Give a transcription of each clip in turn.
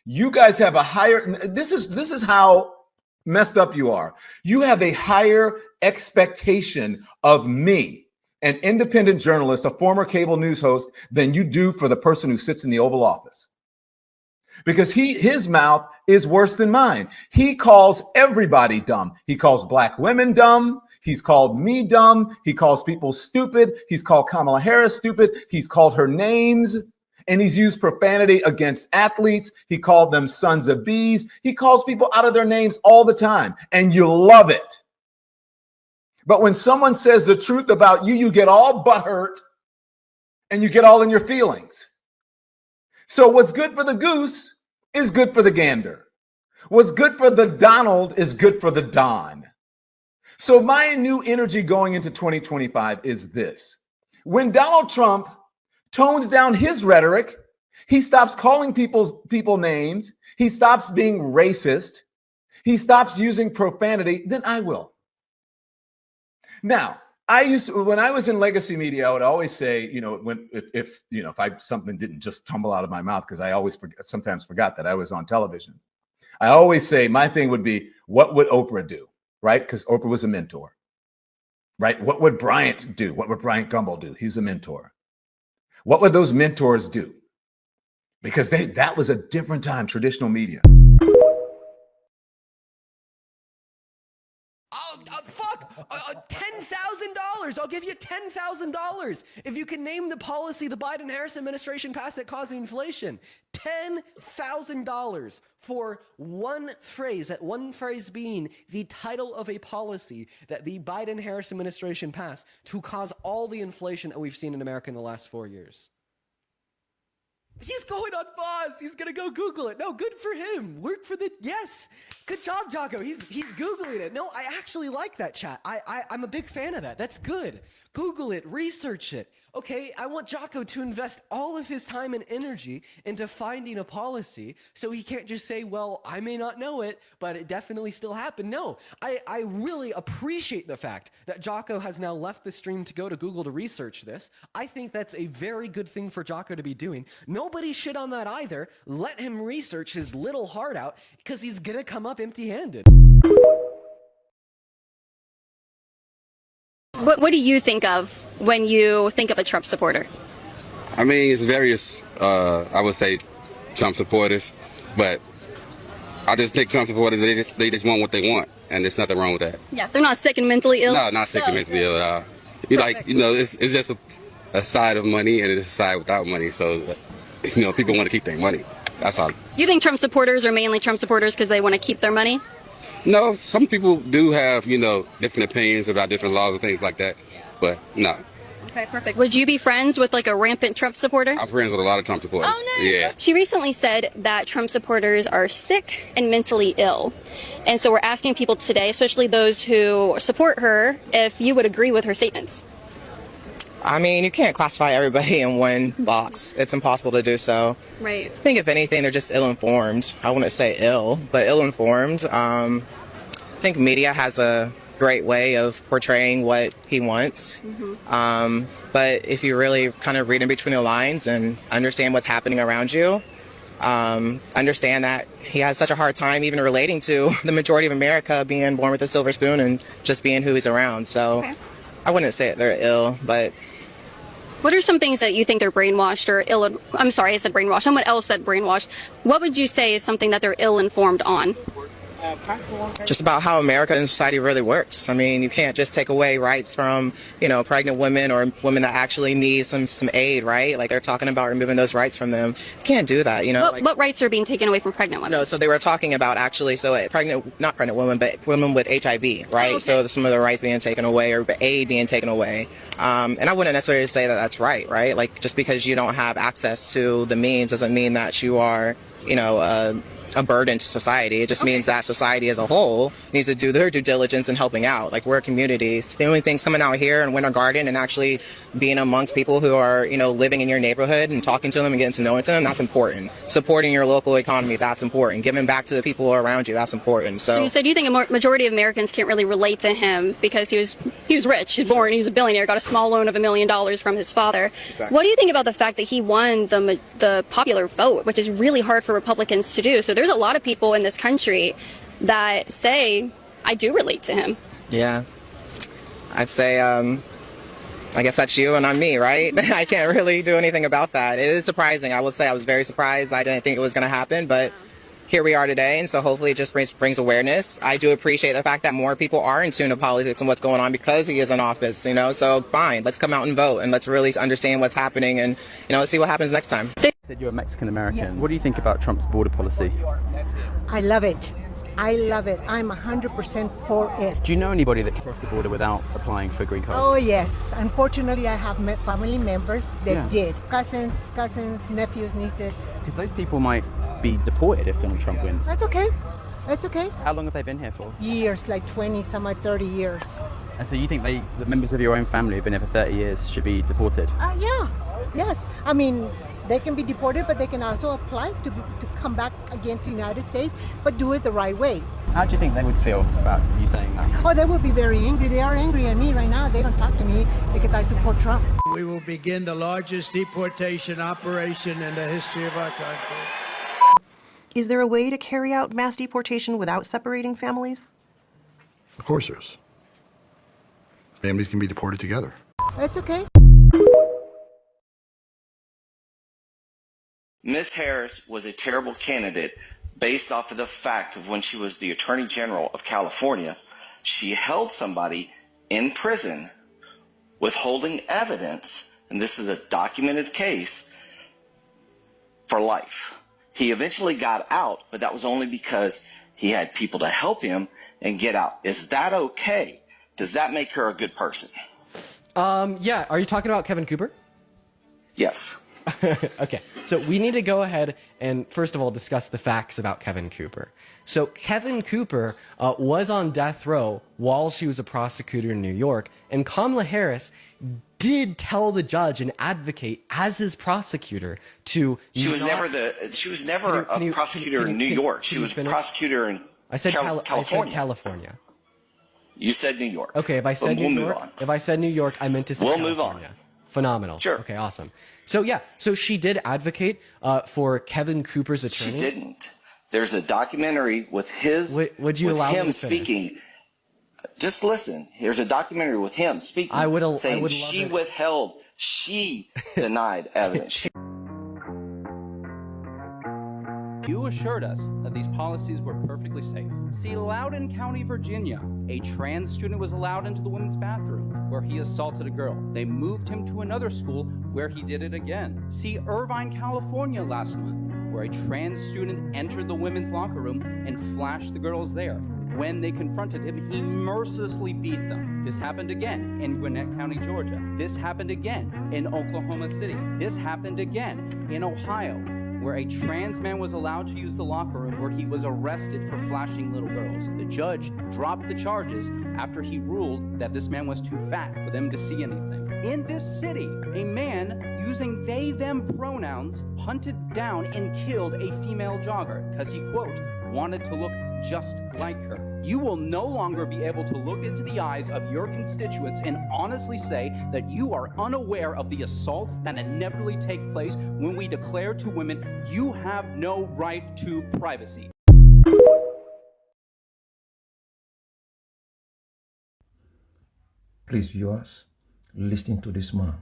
You guys have a higher, this is how messed up you are. You have a higher expectation of me, an independent journalist, a former cable news host, than you do for the person who sits in the Oval Office. Because his mouth is worse than mine. He calls everybody dumb. He calls black women dumb. He's called me dumb. He calls people stupid. He's called Kamala Harris stupid. He's called her names. And he's used profanity against athletes. He called them sons of bees. He calls people out of their names all the time. And you love it. But when someone says the truth about you, you get all butthurt and you get all in your feelings. So what's good for the goose is good for the gander. What's good for the Donald is good for the Don. So my new energy going into 2025 is this. When Donald Trump tones down his rhetoric, he stops calling people names, he stops being racist, he stops using profanity, then I will. Now, when I was in legacy media, I would always say, if something didn't just tumble out of my mouth, because I sometimes forgot that I was on television. I always say my thing would be, what would Oprah do? Right? Because Oprah was a mentor. Right? What would Bryant do? What would Bryant Gumbel do? He's a mentor. What would those mentors do? Because that was a different time, traditional media. $10,000. I'll give you $10,000 if you can name the policy the Biden-Harris administration passed that caused the inflation. $10,000 for one phrase, that one phrase being the title of a policy that the Biden-Harris administration passed to cause all the inflation that we've seen in America in the last 4 years. He's going on pause. He's going to go Google it. No, good for him. Work for the, yes. Good job, Jocko. He's Googling it. No, I actually like that chat. I'm a big fan of that. That's good. Google it, research it. Okay, I want Jocko to invest all of his time and energy into finding a policy so he can't just say, well, I may not know it, but it definitely still happened. No, I really appreciate the fact that Jocko has now left the stream to go to Google to research this. I think that's a very good thing for Jocko to be doing. Nobody shit on that either. Let him research his little heart out because he's going to come up empty-handed. What do you think of when you think of a Trump supporter? I mean, it's various, I would say, Trump supporters, but I just think Trump supporters, they just want what they want, and there's nothing wrong with that. Yeah, they're not sick and mentally ill? No, not sick and mentally ill at all. It's just a side of money, and it's a side without money, so, people want to keep their money. That's all. You think Trump supporters are mainly Trump supporters because they want to keep their money? No, some people do have, different opinions about different laws and things like that, but no. Okay, perfect. Would you be friends with like a rampant Trump supporter? I'm friends with a lot of Trump supporters. Oh, nice. Yeah. She recently said that Trump supporters are sick and mentally ill. And so we're asking people today, especially those who support her, if you would agree with her statements. I mean, you can't classify everybody in one box. It's impossible to do so. Right. I think if anything, they're just ill-informed. I wouldn't say ill, but ill-informed. I think media has a great way of portraying what he wants. Mm-hmm. But if you really kind of read in between the lines and understand what's happening around you, understand that he has such a hard time even relating to the majority of America being born with a silver spoon and just being who he's around. So okay. I wouldn't say they're ill, but... What are some things that you think they're brainwashed or ill? I'm sorry, I said brainwashed. Someone else said brainwashed. What would you say is something that they're ill-informed on? Just about how America and society really works. I mean, you can't just take away rights from, pregnant women or women that actually need some aid, right? Like they're talking about removing those rights from them. You can't do that, What rights are being taken away from pregnant women? No, so they were talking about not pregnant women, but women with HIV, right? Oh, okay. So some of the rights being taken away or aid being taken away. And I wouldn't necessarily say that that's right? Like just because you don't have access to the means doesn't mean that you are, a burden to society. It just means that society as a whole needs to do their due diligence in helping out. Like, we're a community. It's the only things coming out here in Winter Garden and actually being amongst people who are, living in your neighborhood and talking to them and getting to know them, that's important. Supporting your local economy, that's important. Giving back to the people around you, that's important. So you said you think a majority of Americans can't really relate to him because he was rich, he was born, he's a billionaire, got a small loan of $1 million from his father. Exactly. What do you think about the fact that he won the popular vote, which is really hard for Republicans to do? So there's a lot of people in this country that say, I do relate to him. Yeah. I'd say, I guess that's you and I'm me, right? I can't really do anything about that. It is surprising. I will say I was very surprised. I didn't think it was going to happen, but here we are today, and so hopefully it just brings awareness. I do appreciate the fact that more people are in tune to politics and what's going on because he is in office, so fine, let's come out and vote, and let's really understand what's happening, and, let's see what happens next time. You said you're Mexican-American. Yes. What do you think about Trump's border policy? I love it. I love it. I'm 100% for it. Do you know anybody that crossed the border without applying for a green card? Oh, yes. Unfortunately, I have met family members that did. Cousins, nephews, nieces. Because those people might be deported if Donald Trump wins. That's okay. That's okay. How long have they been here for? Years, like 20, some like 30 years. And so you think the members of your own family who've been here for 30 years should be deported? Yeah. Yes. I mean, they can be deported, but they can also apply to come back again to the United States, but do it the right way. How do you think they would feel about you saying that? Oh, they would be very angry. They are angry at me right now. They don't talk to me because I support Trump. We will begin the largest deportation operation in the history of our country. Is there a way to carry out mass deportation without separating families? Of course there is. Families can be deported together. That's okay. Ms. Harris was a terrible candidate based off of the fact of when she was the Attorney General of California, she held somebody in prison withholding evidence, and this is a documented case, for life. He eventually got out, but that was only because he had people to help him and get out. Is that okay? Does that make her a good person? Yeah. Are you talking about Kevin Cooper? Yes. Okay, so we need to go ahead and first of all discuss the facts about Kevin Cooper. So Kevin Cooper was on death row while she was a prosecutor in New York, and Kamala Harris did tell the judge and advocate as his prosecutor to. She was never a prosecutor in New York. She was a prosecutor in California. I said California. You said New York. Okay, if I said New York, I meant to say California. Move on. Phenomenal. Sure. Okay, awesome. So yeah, so she did advocate for Kevin Cooper's attorney. She didn't. There's a documentary with Would you allow him me to speaking. finish? Just listen. Here's a documentary with him speaking. Saying she withheld. She denied evidence. You assured us that these policies were perfectly safe. See Loudoun County, Virginia. A trans student was allowed into the women's bathroom where he assaulted a girl. They moved him to another school where he did it again. See Irvine, California last month, where a trans student entered the women's locker room and flashed the girls there. When they confronted him, he mercilessly beat them. This happened again in Gwinnett County, Georgia. This happened again in Oklahoma City. This happened again in Ohio, where a trans man was allowed to use the locker room where he was arrested for flashing little girls. The judge dropped the charges after he ruled that this man was too fat for them to see anything. In this city, a man using they-them pronouns hunted down and killed a female jogger because he, quote, wanted to look just like her. You will no longer be able to look into the eyes of your constituents and honestly say that you are unaware of the assaults that inevitably take place when we declare to women, you have no right to privacy. Please, viewers, listen to this man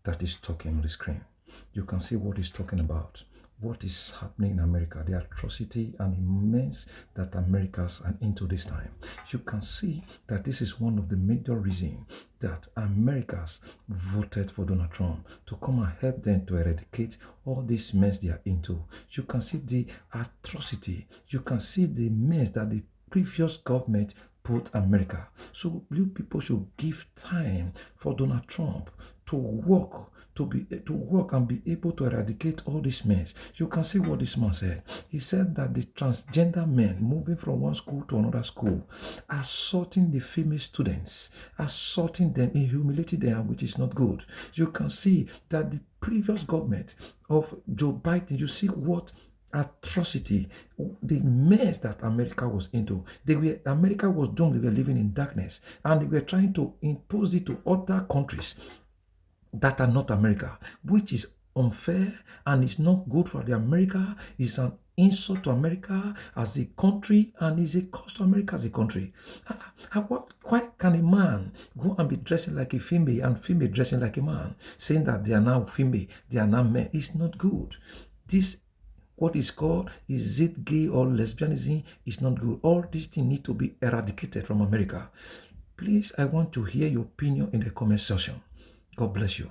that is talking on the screen. You can see what he's talking about. What is happening in America, the atrocity and immense that Americans are into this time. You can see that this is one of the major reasons that Americans voted for Donald Trump to come and help them to eradicate all this mess they are into. You can see the atrocity. You can see the mess that the previous government put America. So you people should give time for Donald Trump to work, to work and be able to eradicate all these men. You can see what this man said. He said that the transgender men moving from one school to another school, assaulting the female students, assaulting them, humiliating them, which is not good. You can see that the previous government of Joe Biden, you see what atrocity, the mess that America was into. America was doomed. They were living in darkness, and they were trying to impose it to other countries that are not America, which is unfair and it's not good for the America. It's an insult to America as a country, and is a cost to America as a country. Why can a man go and be dressing like a female and female dressing like a man, saying that they are now female, they are now men? It's not good. This, what is called, is it gay or lesbianism, is not good. All these things need to be eradicated from America. Please, I want to hear your opinion in the comment section. God bless you.